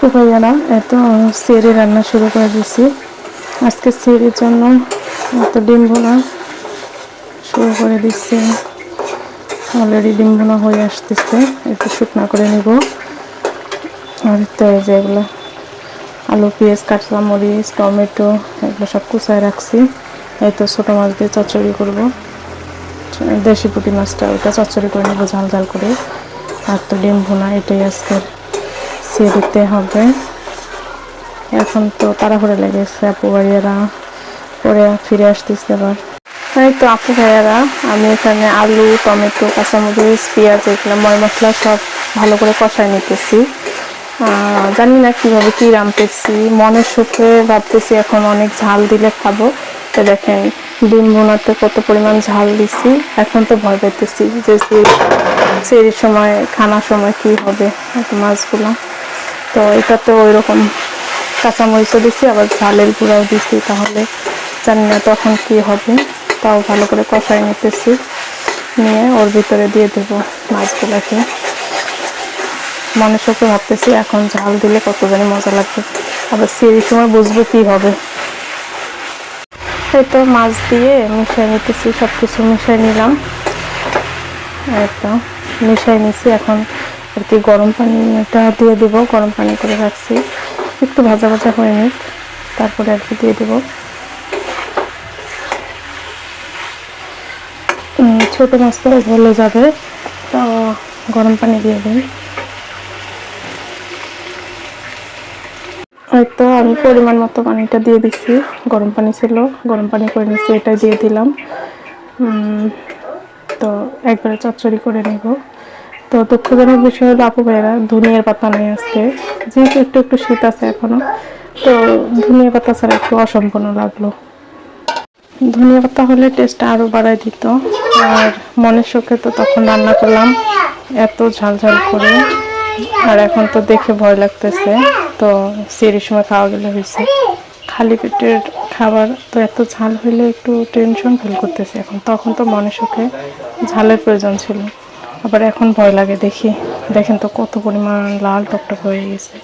আপু ভাইয়ারা এত সেরি রান্না শুরু করে দিয়েছি। আজকে সেরির জন্য এত ডিম ভুনা শুরু করে দিচ্ছি। অলরেডি ডিম ভুনা হয়ে আসতেছে, একটু শুকনা করে নিব। আর তো যেগুলো আলু, পেঁয়াজ, কাঁচা মরিচ, টমেটো এগুলো সব কুচায় রাখছি। এই তো ছোটো মাছ দিয়ে চচ্চড়ি করব, দেশি পুঁটি মাছটা ওটা চচ্চড়ি করে নেবো ঝাল ঝাল করে। আর তো ডিম ভুনা, এটাই আজকে সেরিতে হবে। এখন তো তাড়াহুড়ো লেগেছে, আপু ভাইয়ারা পরে ফিরে আসতেছে আবার। এই তো আপু ভাইয়ারা, আমি এখানে আলু, টমেটো, কাঁচামরিচ, পেঁয়াজ এগুলো ময় মশলা সব ভালো করে কষায় নিতেছি। জানি না কীভাবে কী রাঁধতেছি, মনের সুখে ভাবতেছি এখন অনেক ঝাল দিলে খাবো। তো দেখেন ডিম ভুনাতে কত পরিমাণ ঝাল দিছি। এখন তো ভয় পেতেছি যে সেই সময় খানার সময় কি হবে এত মাছগুলো। তো এটাতে ওই রকম কাঁচামরিচও দিছি, আবার ঝালের গুঁড়াও দিছি, তাহলে জানি না তখন কি হবে। তাও ভালো করে কষাই নিতেছি, নিয়ে ওর ভিতরে দিয়ে দেবো মাছগুলোকে। মনে সুখে ভাবতেছি এখন ঝাল দিলে কত জানি মজা লাগবে, আবার সেই সময় বুঝবো কি হবে। এই তো মাছ দিয়ে মিশিয়ে নিতেছি, সব কিছু মিশিয়ে নিলাম। একটা মিশিয়ে নিছি, এখন আর কি গরম পানিটা দিয়ে দেবো। গরম পানি করে রাখছি, একটু ভাজা ভাজা হয়ে নিক, তারপরে আর কি দিয়ে দেবো। ছোটো মাছ তো গলে যাবে, তো গরম পানি দিয়ে দিই। হয়তো আমি পরিমাণ মতো পানিটা দিয়ে দিচ্ছি, গরম পানি ছিল, গরম পানি করে নিচ্ছি, এটাই দিয়ে দিলাম। তো একবারে চচ্চড়ি করে নেব। তো দুঃখজনক বিষয় হলো আপু ভাইয়েরা ধনিয়ার পাতা নেই আজকে, যেহেতু একটু একটু শীত আছে এখনো, তো ধনিয়া পাতা ছাড়া একটু অসম্পূর্ণ লাগলো। ধনিয়া পাতা হলে টেস্টটা আরও বাড়ায় দিত। আর মনের সুখে তো তখন রান্না করলাম এত ঝাল ঝাল করে, আর এখন তো দেখে ভয় লাগতেছে। তো সেরির সময় খাওয়া গেলে হয়েছে, খালি পেটের খাবার তো এত ঝাল হইলে একটু টেনশন ফিল করতেছে এখন। তখন তো মনের সুখে ঝালের প্রয়োজন ছিল, আবার এখন ভয় লাগে দেখি। দেখেন তো কত পরিমাণ লাল টকটক হয়ে গেছে।